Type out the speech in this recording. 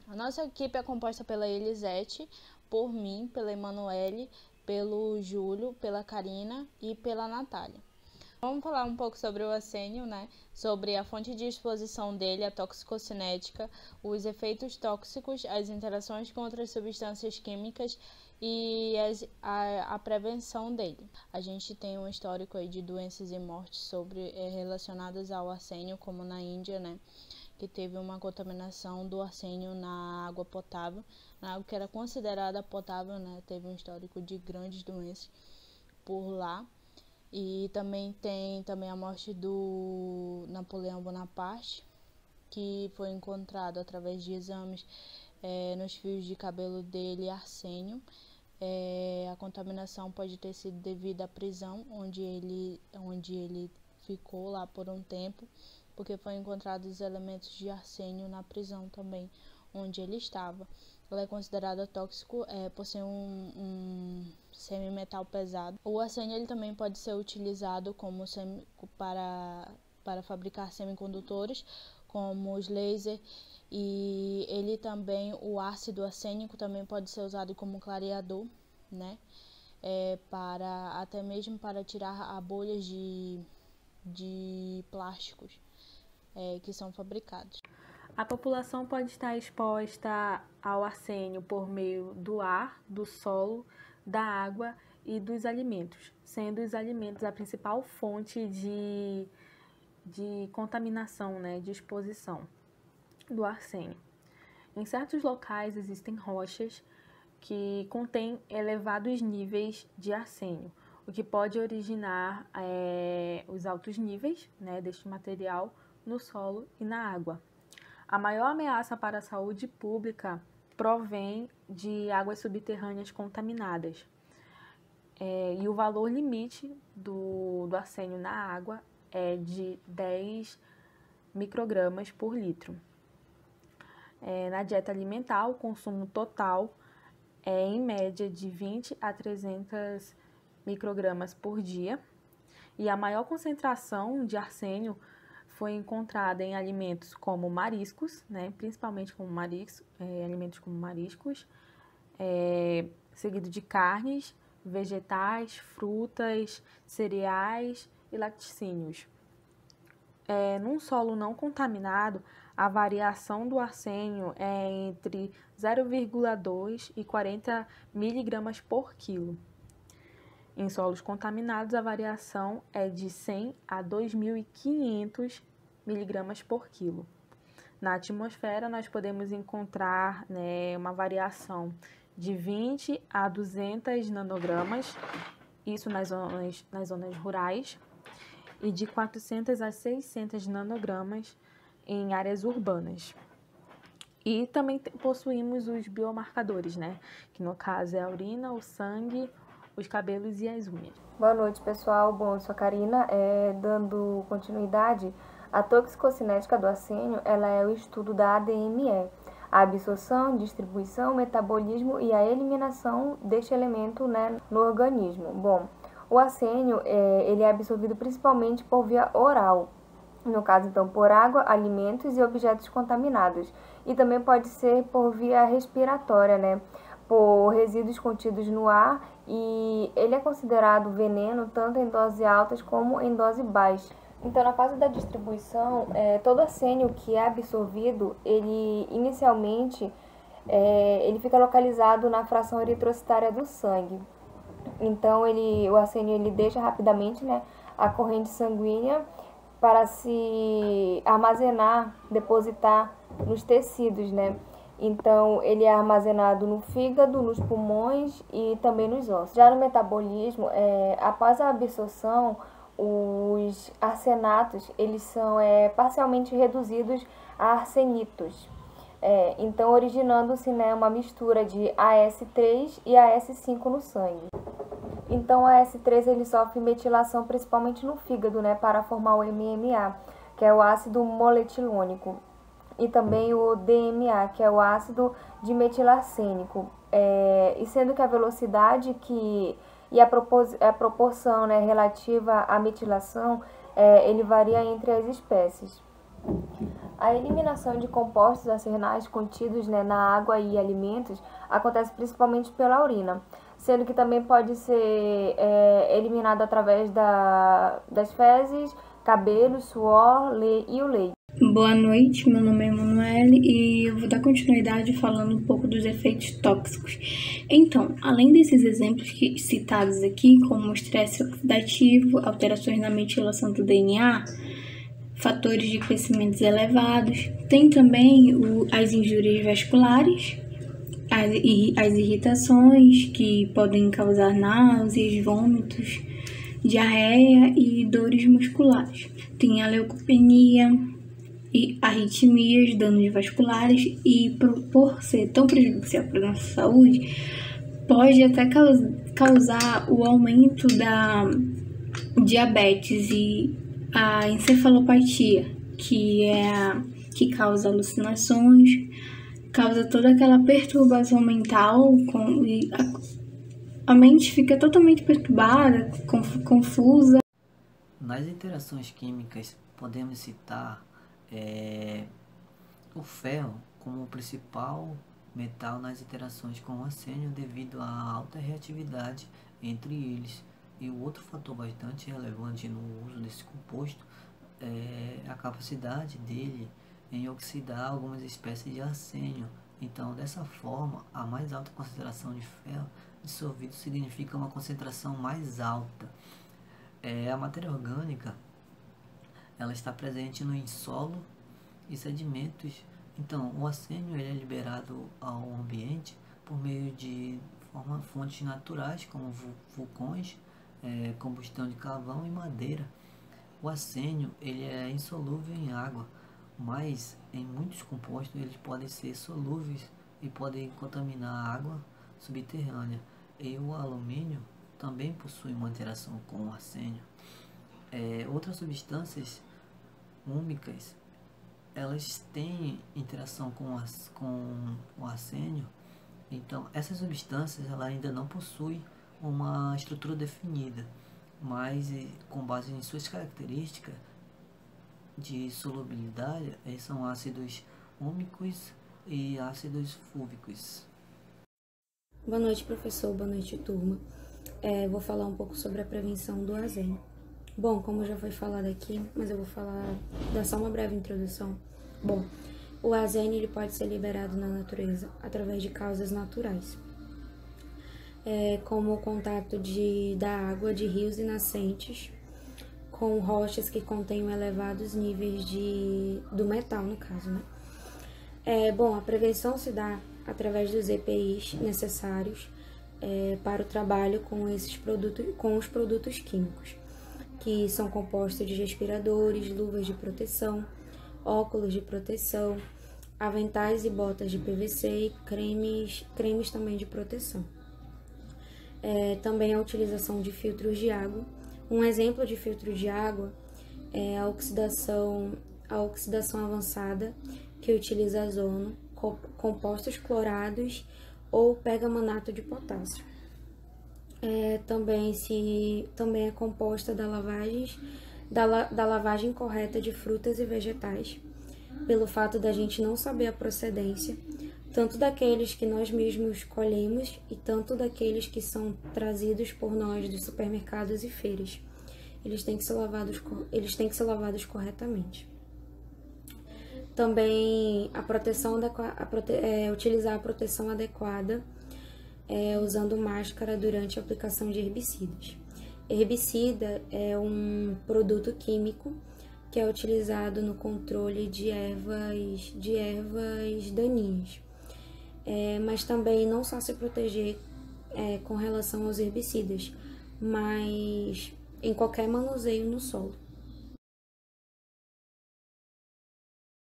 A nossa equipe é composta pela Elisete, por mim, pela Emanuele, pelo Júlio, pela Karina e pela Natália. Vamos falar um pouco sobre o arsênio, né? Sobre a fonte de exposição dele, a toxicocinética, os efeitos tóxicos, as interações com outras substâncias químicas e a prevenção dele. A gente tem um histórico aí de doenças e mortes relacionadas ao arsênio, como na Índia, né? Que teve uma contaminação do arsênio na água potável, na água que era considerada potável, né? Teve um histórico de grandes doenças por lá. E também tem a morte do Napoleão Bonaparte, que foi encontrado através de exames nos fios de cabelo dele arsênio. A contaminação pode ter sido devido à prisão, onde ele ficou lá por um tempo, porque foi encontrados os elementos de arsênio na prisão também, onde ele estava. Ela é considerada tóxico por ser um semimetal pesado. O arsênio ele também pode ser utilizado para fabricar semicondutores, como os lasers, e ele também, o ácido arsênico também pode ser usado como clareador, né? Até mesmo para tirar bolhas de plásticos que são fabricados. A população pode estar exposta ao arsênio por meio do ar, do solo, da água e dos alimentos, sendo os alimentos a principal fonte de contaminação, né, de exposição do arsênio. Em certos locais existem rochas que contêm elevados níveis de arsênio, o que pode originar os altos níveis, né, deste material no solo e na água. A maior ameaça para a saúde pública provém de águas subterrâneas contaminadas. E o valor limite do arsênio na água é de 10 microgramas por litro. Na dieta alimentar, o consumo total é em média de 20 a 300 microgramas por dia. E a maior concentração de arsênio foi encontrada em alimentos como mariscos, né, principalmente como alimentos como mariscos, seguido de carnes, vegetais, frutas, cereais e laticínios. Num solo não contaminado, a variação do arsênio é entre 0,2 e 40 miligramas por quilo. Em solos contaminados, a variação é de 100 a 2.500 miligramas por quilo. Na atmosfera, nós podemos encontrar, né, uma variação de 20 a 200 nanogramas, isso nas zonas rurais, e de 400 a 600 nanogramas em áreas urbanas. E também possuímos os biomarcadores, né, que no caso é a urina, o sangue, os cabelos e as unhas. Boa noite, pessoal. Bom, eu sou a Karina. Dando continuidade, a toxicocinética do arsênio ela é o estudo da ADME, a absorção, distribuição, metabolismo e a eliminação deste elemento, né, no organismo. Bom, o arsênio ele é absorvido principalmente por via oral, no caso, então, por água, alimentos e objetos contaminados. E também pode ser por via respiratória, né, por resíduos contidos no ar, e ele é considerado veneno tanto em doses altas como em dose baixa. Então, na fase da distribuição, todo arsênio que é absorvido, ele inicialmente ele fica localizado na fração eritrocitária do sangue. Então, o arsênio ele deixa rapidamente, né, a corrente sanguínea para se armazenar, depositar nos tecidos, né? Então, ele é armazenado no fígado, nos pulmões e também nos ossos. Já no metabolismo, após a absorção, os arsenatos eles são parcialmente reduzidos a arsenitos. Então, originando-se, né, uma mistura de AS3 e AS5 no sangue. Então, o AS3 ele sofre metilação principalmente no fígado, né, para formar o MMA, que é o ácido moletilônico. E também o DMA, que é o ácido dimetilacênico, e sendo que a velocidade e a proporção, né, relativa à metilação, ele varia entre as espécies. A eliminação de compostos arseniais contidos na água e alimentos acontece principalmente pela urina, sendo que também pode ser eliminado através das fezes, cabelo, suor e o leite. Boa noite, meu nome é Emanuele e eu vou dar continuidade falando um pouco dos efeitos tóxicos. Então, além desses exemplos citados aqui, como estresse oxidativo, alterações na metilação do DNA, fatores de crescimentos elevados, tem também as injúrias vasculares, as irritações que podem causar náuseas, vômitos, diarreia e dores musculares. Tem a leucopenia e arritmias, danos vasculares e por ser tão prejudicial para a nossa saúde, pode até causar o aumento da diabetes e a encefalopatia, que causa alucinações, causa toda aquela perturbação mental, e a mente fica totalmente perturbada, confusa. Nas interações químicas, podemos citar o ferro como o principal metal nas interações com o arsênio devido à alta reatividade entre eles. E o outro fator bastante relevante no uso desse composto é a capacidade dele em oxidar algumas espécies de arsênio. Então, dessa forma, a mais alta concentração de ferro dissolvido significa uma concentração mais alta. A matéria orgânica ela está presente no insolo e sedimentos. Então, o arsênio ele é liberado ao ambiente por meio de fontes naturais, como vulcões, combustão de carvão e madeira. O arsênio ele é insolúvel em água, mas em muitos compostos eles podem ser solúveis e podem contaminar a água subterrânea. E o alumínio também possui uma interação com o arsênio. Outras substâncias úmicas, elas têm interação com o arsênio. Então, essas substâncias ela ainda não possuem uma estrutura definida, mas com base em suas características de solubilidade, são ácidos úmicos e ácidos fúvicos. Boa noite, professor. Boa noite, turma. Vou falar um pouco sobre a prevenção do arsênio. Bom, como já foi falado aqui, mas eu vou dar só uma breve introdução. Bom, o arsênio ele pode ser liberado na natureza através de causas naturais, como o contato da água de rios e nascentes com rochas que contenham elevados níveis do metal, no caso, né? Bom, a prevenção se dá através dos EPIs necessários para o trabalho com os produtos químicos, que são compostos de respiradores, luvas de proteção, óculos de proteção, aventais e botas de PVC e cremes também de proteção. Também a utilização de filtros de água. Um exemplo de filtro de água é a oxidação avançada, que utiliza ozono, compostos clorados ou pergamanato de potássio. Também é composta da lavagem correta de frutas e vegetais, pelo fato da gente não saber a procedência, tanto daqueles que nós mesmos colhemos e tanto daqueles que são trazidos por nós dos supermercados e feiras. Eles têm que ser lavados corretamente. Também utilizar a proteção adequada, usando máscara durante a aplicação de herbicidas. Herbicida é um produto químico que é utilizado no controle de ervas daninhas, mas também não só se proteger com relação aos herbicidas, mas em qualquer manuseio no solo.